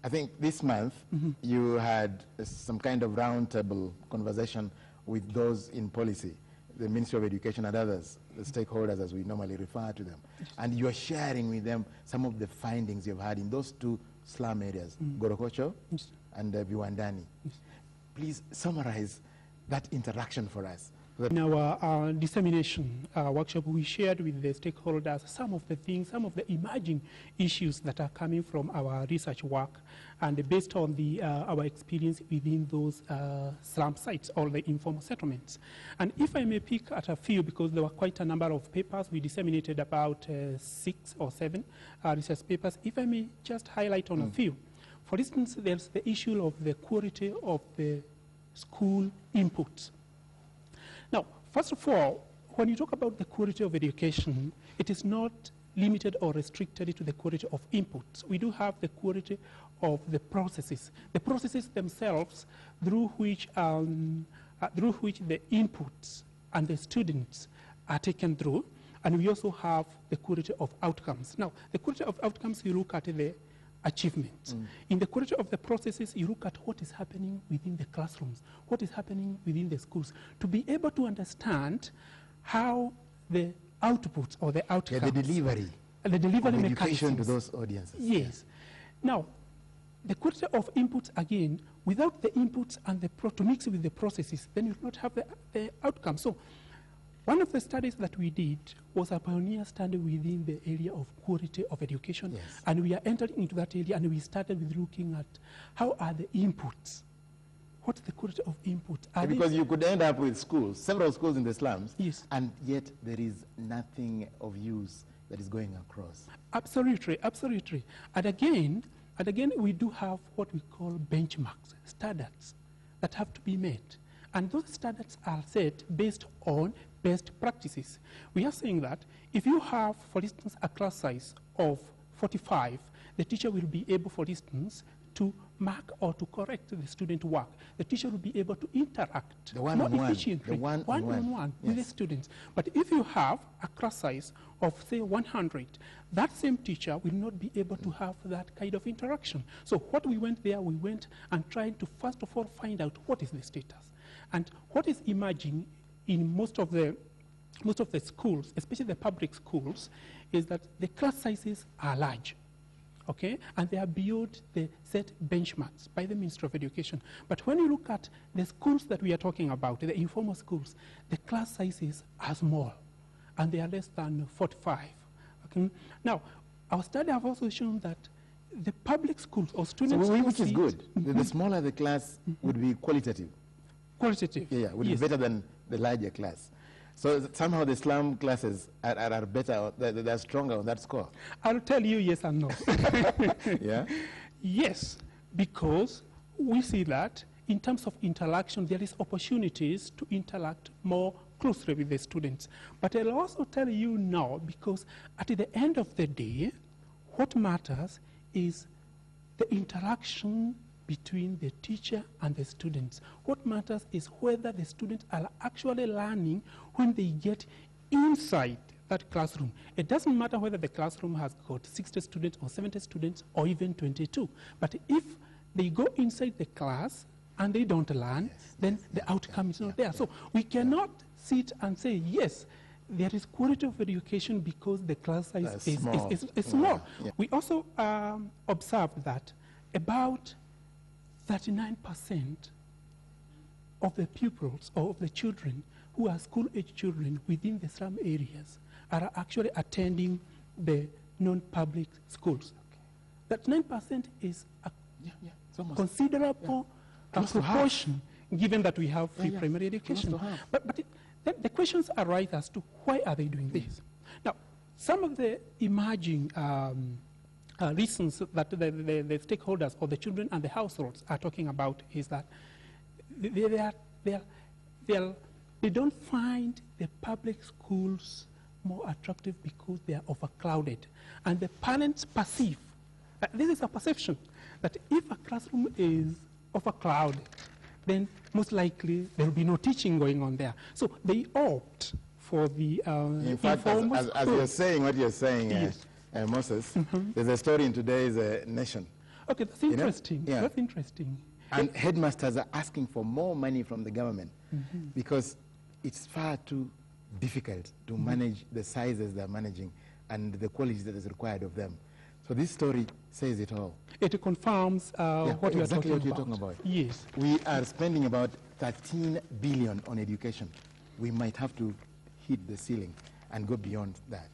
I think this month you had some kind of roundtable conversation with those in policy, the Ministry of Education and others, the stakeholders as we normally refer to them. And you are sharing with them some of the findings you've had in those two slum areas, Gorokocho and Viwandani. Please summarize that interaction for us. In our dissemination workshop, we shared with the stakeholders some of the things, some of the emerging issues that are coming from our research work, and based on our experience within those slum sites or the informal settlements. And if I may pick at a few, because there were quite a number of papers, we disseminated about 6 or 7 research papers. If I may just highlight on a few. For instance, there's the issue of the quality of the school inputs. Now, first of all, when you talk about the quality of education, it is not limited or restricted to the quality of inputs. We do have the quality of the processes themselves through which the inputs and the students are taken through, and we also have the quality of outcomes. Now, the quality of outcomes, you look at the achievements. In the quality of the processes, you look at what is happening within the classrooms, what is happening within the schools, to be able to understand how the outputs or the outcomes, the delivery of education mechanisms to those audiences. Yes. Now, the quality of inputs, again, without the inputs and to mix with the processes, then you do not have the outcome. So, one of the studies that we did was a pioneer study within the area of quality of education. Yes. And we are entering into that area, and we started with looking at how are the inputs. What's the quality of input? Because you could end up with schools, several schools in the slums, yes, and yet there is nothing of use that is going across. Absolutely, absolutely. And again, we do have what we call benchmarks, standards that have to be met. And those standards are set based on best practices. We are saying that if you have, for instance, a class size of 45, the teacher will be able, for instance, to mark or to correct the student work. The teacher will be able to interact more efficiently, one-on-one with the students. But if you have a class size of, say, 100, that same teacher will not be able to have that kind of interaction. So what we went there, we went and tried to, first of all, find out what is the status. And what is emerging in most of the schools, especially the public schools, is that the class sizes are large, okay? And they are beyond the set benchmarks by the Ministry of Education. But when you look at the schools that we are talking about, the informal schools, the class sizes are small, and they are less than 45, okay? Now, our study have also shown that the public schools or students... So which is good. The smaller the class would be qualitative. Qualitative. Yeah, would be better than the larger class. So somehow the slum classes are better, they're stronger on that score. I'll tell you yes and no. Yeah? Yes, because we see that in terms of interaction, there is opportunities to interact more closely with the students. But I'll also tell you no, because at the end of the day, what matters is the interaction between the teacher and the students. What matters is whether the students are actually learning when they get inside that classroom. It doesn't matter whether the classroom has got 60 students or 70 students or even 22. But if they go inside the class and they don't learn, then the outcome is not there. So we cannot sit and say, yes, there is quality of education because the class size is small. Yeah. We also observed that about 39% of the pupils or of the children who are school-age children within the slum areas are actually attending the non-public schools. That 9% is a considerable proportion, given that we have free primary education. But the questions arise as to why are they doing this? Now, some of the emerging reasons that the stakeholders or the children and the households are talking about is that they don't find the public schools more attractive because they are overcrowded. And the parents perceive, this is a perception, that if a classroom is overcrowded, then most likely there will be no teaching going on there. So they opt for the in fact, as you're saying what you're saying, yes. Moses, there's a story in today's Nation Okay, that's interesting. Yeah. That's interesting. And headmasters are asking for more money from the government because it's far too difficult to manage the sizes they're managing and the quality that is required of them. So this story says it all. It confirms what we are exactly talking what you're about. talking about. Yes. We are spending about 13 billion on education. We might have to hit the ceiling and go beyond that.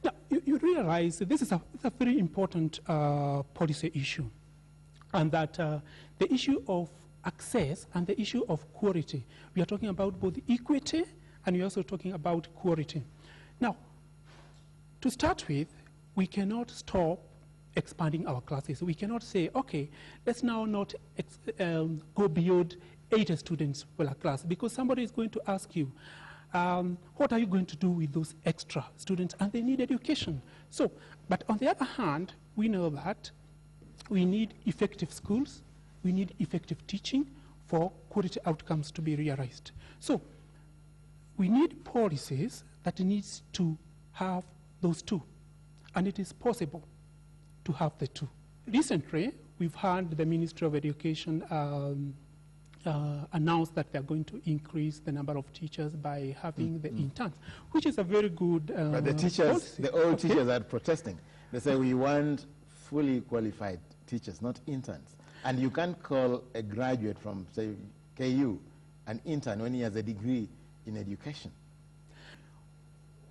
Now, you realize that this is a very important policy issue, and that the issue of access and the issue of quality, we are talking about both equity and we're also talking about quality. Now, to start with, we cannot stop expanding our classes. We cannot say, okay, let's now not go beyond 80 students per class, because somebody is going to ask you, what are you going to do with those extra students? And they need education. So, but on the other hand, we know that we need effective schools, we need effective teaching for quality outcomes to be realized. So, we need policies that needs to have those two, and it is possible to have the two. Recently, we've had the Ministry of Education announced that they're going to increase the number of teachers by having the interns, which is a very good But the teachers, policy. the old teachers are protesting. They say we want fully qualified teachers, not interns. And you can't call a graduate from, say, KU an intern when he has a degree in education.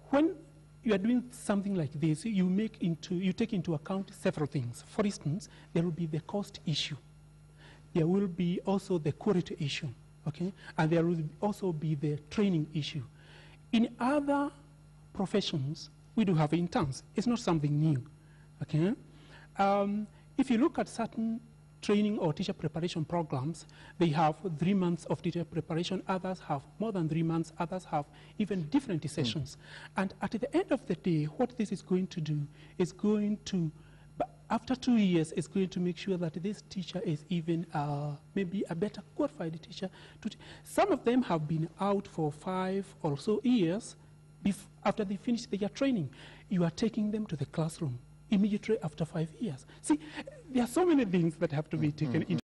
When you are doing something like this, you take into account several things. For instance, there will be the cost issue. There will be also the quality issue, okay? And there will also be the training issue. In other professions, we do have interns. It's not something new, okay? If you look at certain training or teacher preparation programs, they have 3 months of teacher preparation, others have more than 3 months, others have even different sessions. And at the end of the day, what this is going to do is going to, after 2 years, it's going to make sure that this teacher is even maybe a better qualified teacher. Some of them have been out for 5 or so years after they finish their training. You are taking them to the classroom immediately after 5 years. See, there are so many things that have to be taken into